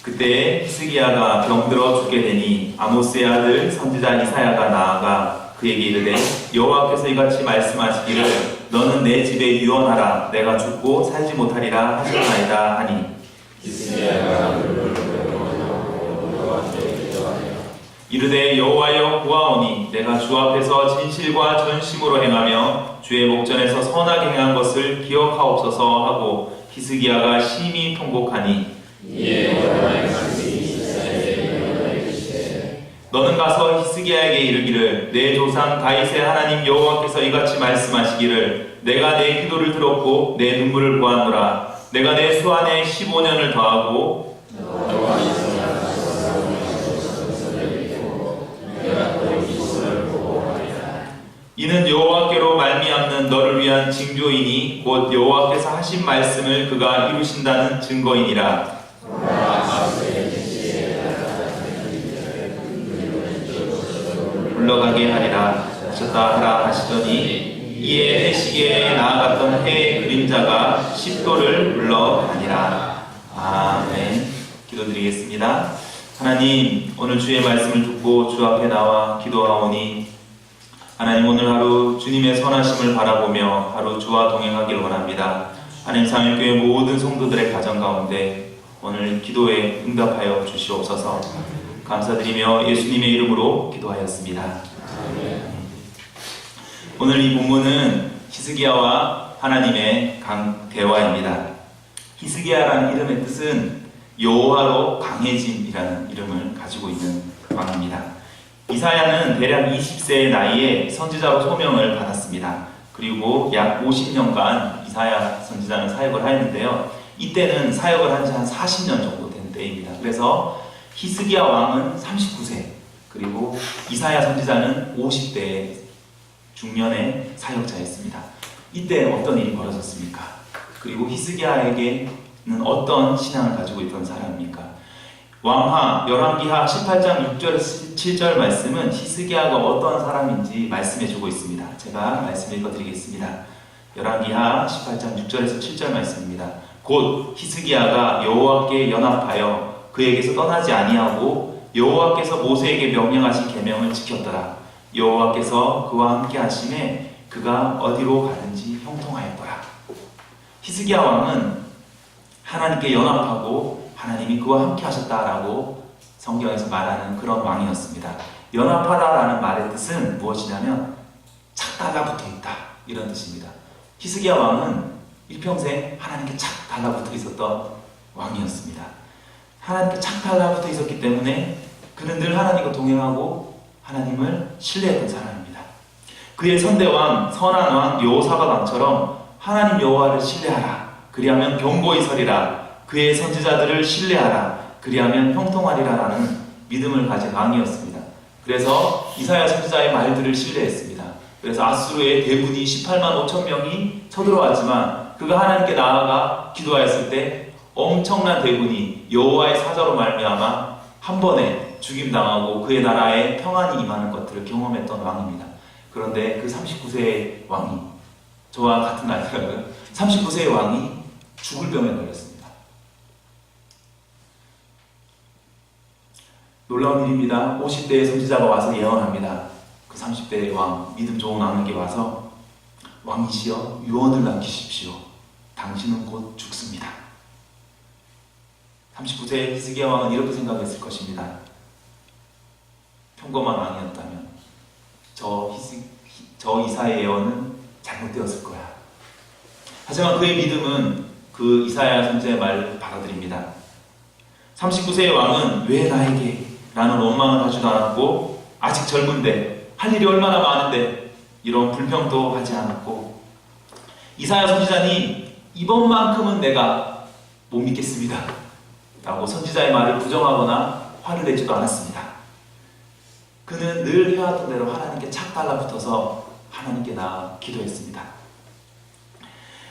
그때 히스기야가 병들어 죽게 되니 아모스의 아들 선지자 이사야가 나아가 그에게 이르되 여호와께서 이같이 말씀하시기를 너는 내 집에 유언하라 내가 죽고 살지 못하리라 하셨나이다 하니 이르되 여호와여 구하오니 내가 주 앞에서 진실과 전심으로 행하며 주의 목전에서 선하게 행한 것을 기억하옵소서 하고 히스기야가 심히 통곡하니 너는 가서 히스기야에게 이르기를 내 조상 다윗의 하나님 여호와께서 이같이 말씀하시기를 내가 내 기도를 들었고 내 눈물을 보았노라 내가 내 수완에 15년을 더하고 이는 여호와께로 말미암는 너를 위한 징조이니 곧 여호와께서 하신 말씀을 그가 이루신다는 증거이니라. 물러가게 하리라 하셨다 하라 하시더니 이에 해시계에 나아갔던 해의 그림자가 십도를 물러가니라. 아멘. 기도드리겠습니다. 하나님, 오늘 주의 말씀을 듣고 주 앞에 나와 기도하오니 하나님, 오늘 하루 주님의 선하심을 바라보며 하루 주와 동행하길 원합니다. 하나님, 삼일교회 모든 성도들의 가정 가운데 오늘 기도에 응답하여 주시옵소서. 감사드리며 예수님의 이름으로 기도하였습니다. 오늘 이 본문은 히스기야와 하나님의 대화입니다. 히스기야라는 이름의 뜻은 여호와로 강해짐이라는 이름을 가지고 있는 왕입니다. 이사야는 대략 20세의 나이에 선지자로 소명을 받았습니다. 그리고 약 50년간 이사야 선지자는 사역을 하였는데요. 이때는 사역을 한 지 한 40년 정도 된 때입니다. 그래서 히스기야 왕은 39세, 그리고 이사야 선지자는 50대 중년의 사역자였습니다. 이때 어떤 일이 벌어졌습니까? 그리고 히스기야에게는 어떤 신앙을 가지고 있던 사람입니까? 왕하 열왕기하 18장 6절에서 7절 말씀은 히스기야가 어떤 사람인지 말씀해주고 있습니다. 제가 말씀 읽어드리겠습니다. 열왕기하 18장 6절에서 7절 말씀입니다. 곧 히스기야가 여호와께 연합하여 그에게서 떠나지 아니하고 여호와께서 모세에게 명령하신 계명을 지켰더라. 여호와께서 그와 함께 하심에 그가 어디로 가든지 형통하였더라. 히스기야 왕은 하나님께 연합하고 하나님이 그와 함께 하셨다라고 성경에서 말하는 그런 왕이었습니다. 연합하다라는 말의 뜻은 무엇이냐면 착 달라붙어 있다, 이런 뜻입니다. 히스기야 왕은 일평생 하나님께 착 달라붙어 있었던 왕이었습니다. 하나님께 착 달라붙어 있었기 때문에 그는 늘 하나님과 동행하고 하나님을 신뢰했던 사람입니다. 그의 선대왕, 선한 왕 여호사밧 왕처럼 하나님 여호와를 신뢰하라, 그리하면 견고히 서리라, 그의 선지자들을 신뢰하라, 그리하면 형통하리라 라는 믿음을 가진 왕이었습니다. 그래서 이사야 선지자의 말들을 신뢰했습니다. 그래서 아수르의 대군이 18만 5천 명이 쳐들어왔지만 그가 하나님께 나아가 기도하였을 때 엄청난 대군이 여호와의 사자로 말미암아 한 번에 죽임당하고 그의 나라에 평안이 임하는 것들을 경험했던 왕입니다. 그런데 그 39세의 왕이, 저와 같은 나이더라고요. 39세의 왕이 죽을 병에 걸렸습니다. 놀라운 일입니다. 50대의 선지자가 와서 예언합니다. 그 30대의 왕, 믿음 좋은 왕에게 와서 왕이시여 유언을 남기십시오. 당신은 곧 죽습니다. 39세의 히스기야 왕은 이렇게 생각했을 것입니다. 평범한 왕이었다면 저 이사야의 예언은 잘못되었을 거야. 하지만 그의 믿음은 그 이사야 선지자의 말을 받아들입니다. 39세의 왕은 왜 나에게? 라는 원망을 하지도 않았고, 아직 젊은데 할 일이 얼마나 많은데 이런 불평도 하지 않았고, 이사야 선지자니 이번만큼은 내가 못 믿겠습니다 라고 선지자의 말을 부정하거나 화를 내지도 않았습니다. 그는 늘 해왔던 대로 하나님께 착 달라붙어서 하나님께 나아 기도했습니다.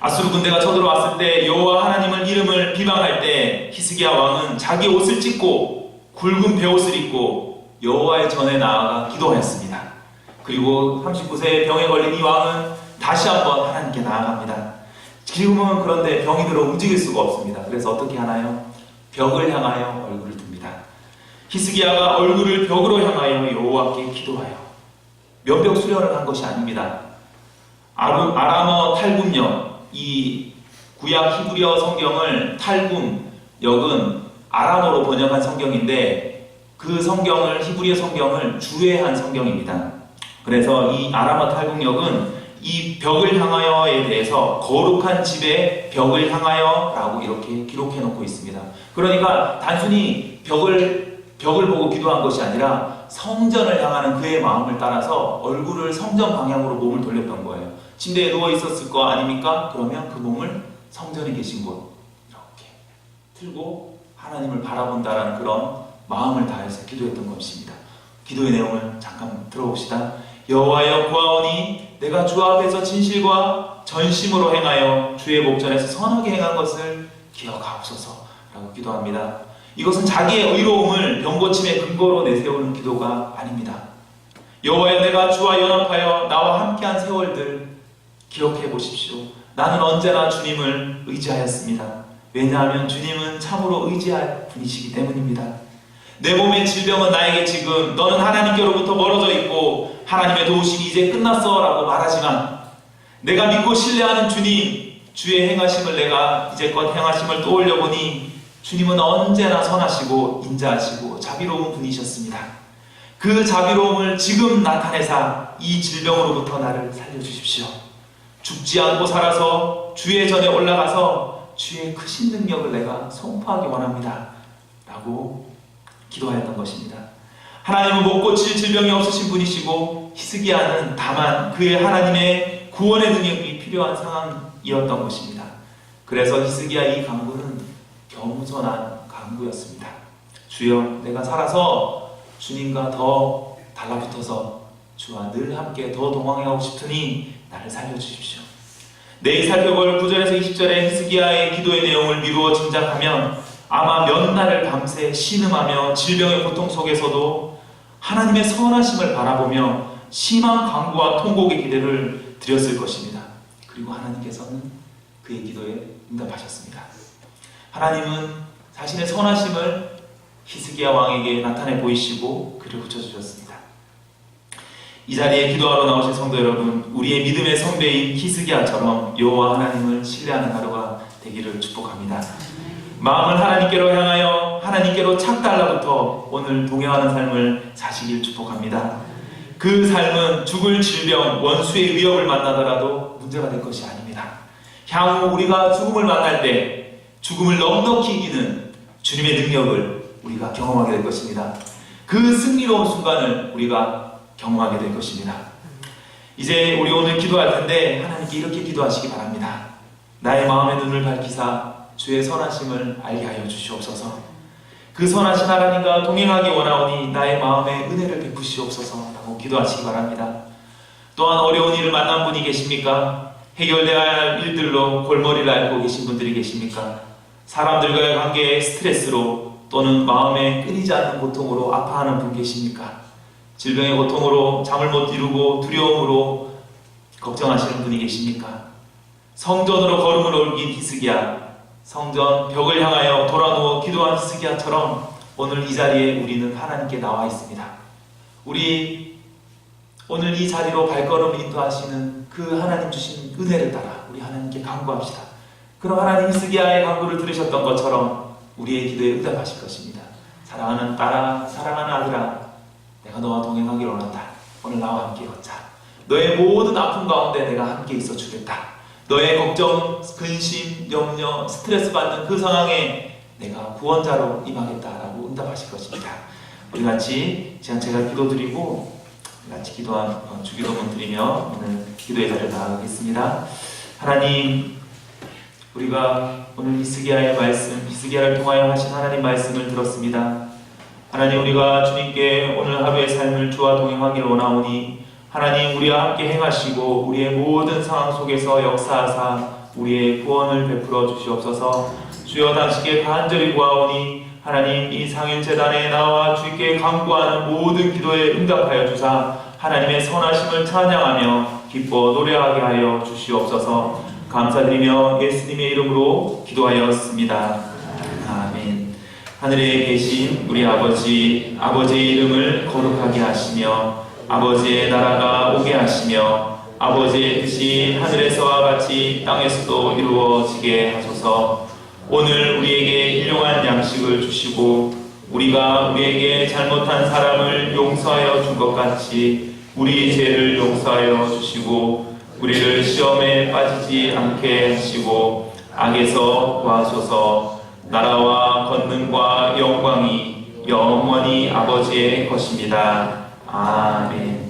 아수르 군대가 쳐들어왔을 때 여호와 하나님을 이름을 비방할 때 히스기야 왕은 자기 옷을 찢고 굵은 베옷을 입고 여호와의 전에 나아가 기도하였습니다. 그리고 39세의 병에 걸린 이 왕은 다시 한번 하나님께 나아갑니다. 지금은 그런데 병이 들어 움직일 수가 없습니다. 그래서 어떻게 하나요? 벽을 향하여 얼굴을 듭니다. 히스기야가 얼굴을 벽으로 향하여 여호와께 기도하여 면벽 수련을 한 것이 아닙니다. 아람어 탈굼역, 이 구약 히브리어 성경을 탈굼역은 아람어로 번역한 성경인데 그 성경을 히브리어 성경을 주해한 성경입니다. 그래서 이 아람어 탈굼역은 이 벽을 향하여에 대해서 거룩한 집의 벽을 향하여 라고 이렇게 기록해 놓고 있습니다. 그러니까 단순히 벽을 보고 기도한 것이 아니라 성전을 향하는 그의 마음을 따라서 얼굴을 성전 방향으로 몸을 돌렸던 거예요. 침대에 누워 있었을 거 아닙니까? 그러면 그 몸을 성전에 계신 곳 이렇게 틀고 하나님을 바라본다라는 그런 마음을 다해서 기도했던 것입니다. 기도의 내용을 잠깐 들어봅시다. 여호와여 구하오니 내가 주 앞에서 진실과 전심으로 행하여 주의 목전에서 선하게 행한 것을 기억하옵소서 라고 기도합니다. 이것은 자기의 의로움을 병고침의 근거로 내세우는 기도가 아닙니다. 여호와여 내가 주와 연합하여 나와 함께한 세월들 기억해 보십시오. 나는 언제나 주님을 의지하였습니다. 왜냐하면 주님은 참으로 의지할 분이시기 때문입니다. 내 몸의 질병은 나에게 지금 너는 하나님께로부터 멀어져 있고 하나님의 도우심이 이제 끝났어 라고 말하지만 내가 믿고 신뢰하는 주님, 주의 행하심을 내가 이제껏 행하심을 떠올려 보니 주님은 언제나 선하시고 인자하시고 자비로운 분이셨습니다. 그 자비로움을 지금 나타내사 이 질병으로부터 나를 살려주십시오. 죽지 않고 살아서 주의 전에 올라가서 주의 크신 능력을 내가 선포하기 원합니다 라고 기도하였던 것입니다. 하나님은 못 고칠 질병이 없으신 분이시고 히스기야는 다만 그의 하나님의 구원의 능력이 필요한 상황이었던 것입니다. 그래서 히스기야의 간구는 겸손한 간구였습니다. 주여 내가 살아서 주님과 더 달라붙어서 주와 늘 함께 더 동행하고 싶으니 나를 살려주십시오. 내일 살펴볼 9절에서 20절의 히스기야의 기도의 내용을 미루어 짐작하면 아마 몇 날을 밤새 신음하며 질병의 고통 속에서도 하나님의 선하심을 바라보며 심한 간구와 통곡의 기대를 드렸을 것입니다. 그리고 하나님께서는 그의 기도에 응답하셨습니다. 하나님은 자신의 선하심을 히스기야 왕에게 나타내 보이시고 그를 붙여주셨습니다. 이 자리에 기도하러 나오신 성도 여러분, 우리의 믿음의 선배인 히스기야처럼 여호와 하나님을 신뢰하는 하루가 되기를 축복합니다. 마음을 하나님께로 향하여 하나님께로 착 달라붙어 오늘 동행하는 삶을 사시길 축복합니다. 그 삶은 죽을 질병, 원수의 위협을 만나더라도 문제가 될 것이 아닙니다. 향후 우리가 죽음을 만날 때 죽음을 넉넉히 이기는 주님의 능력을 우리가 경험하게 될 것입니다. 그 승리로운 순간을 우리가 경험하게 될 것입니다. 이제 우리 오늘 기도할 텐데 하나님께 이렇게 기도하시기 바랍니다. 나의 마음의 눈을 밝히사 주의 선하심을 알게 하여 주시옵소서. 그 선하신 하나님과 동행하기 원하오니 나의 마음에 은혜를 베푸시옵소서 라고 기도하시기 바랍니다. 또한 어려운 일을 만난 분이 계십니까? 해결되어야 할 일들로 골머리를 앓고 계신 분들이 계십니까? 사람들과의 관계에 스트레스로 또는 마음에 끊이지 않는 고통으로 아파하는 분 계십니까? 질병의 고통으로 잠을 못 이루고 두려움으로 걱정하시는 분이 계십니까? 성전으로 걸음을 옮긴 히스기야, 성전 벽을 향하여 돌아누워 기도한 히스기야처럼 오늘 이 자리에 우리는 하나님께 나와 있습니다. 우리 오늘 이 자리로 발걸음을 인도하시는 그 하나님 주신 은혜를 따라 우리 하나님께 간구합시다. 그럼 하나님 히스기야의 간구를 들으셨던 것처럼 우리의 기도에 응답하실 것입니다. 사랑하는 딸아, 사랑하는 아들아, 내가 너와 동행하기를 원한다. 오늘 나와 함께 걷자. 너의 모든 아픔 가운데 내가 함께 있어 주겠다. 너의 걱정, 근심, 염려, 스트레스 받는 그 상황에 내가 구원자로 임하겠다라고 응답하실 것입니다. 우리 같이 제가 기도드리고 같이 기도한 주기도문 드리며 오늘 기도의 자리를 나아가겠습니다. 하나님, 우리가 오늘 히스기야의 말씀, 히스기야를 통하여 하신 하나님 말씀을 들었습니다. 하나님, 우리가 주님께 오늘 하루의 삶을 주와 동행하기를 원하오니 하나님 우리와 함께 행하시고 우리의 모든 상황 속에서 역사하사 우리의 구원을 베풀어 주시옵소서. 주여 당신께 간절히 구하오니 하나님 이 상일재단에 나와 주께 간구하는 모든 기도에 응답하여 주사 하나님의 선하심을 찬양하며 기뻐 노래하게 하여 주시옵소서. 감사드리며 예수님의 이름으로 기도하였습니다. 아멘. 하늘에 계신 우리 아버지의 이름을 거룩하게 하시며 아버지의 나라가 오게 하시며 아버지의 뜻이 하늘에서와 같이 땅에서도 이루어지게 하소서. 오늘 우리에게 일용할 양식을 주시고 우리가 우리에게 잘못한 사람을 용서하여 준 것 같이 우리 죄를 용서하여 주시고 우리를 시험에 빠지지 않게 하시고 악에서 구하소서. 나라와 권능과 영광이 영원히 아버지의 것입니다. 아멘.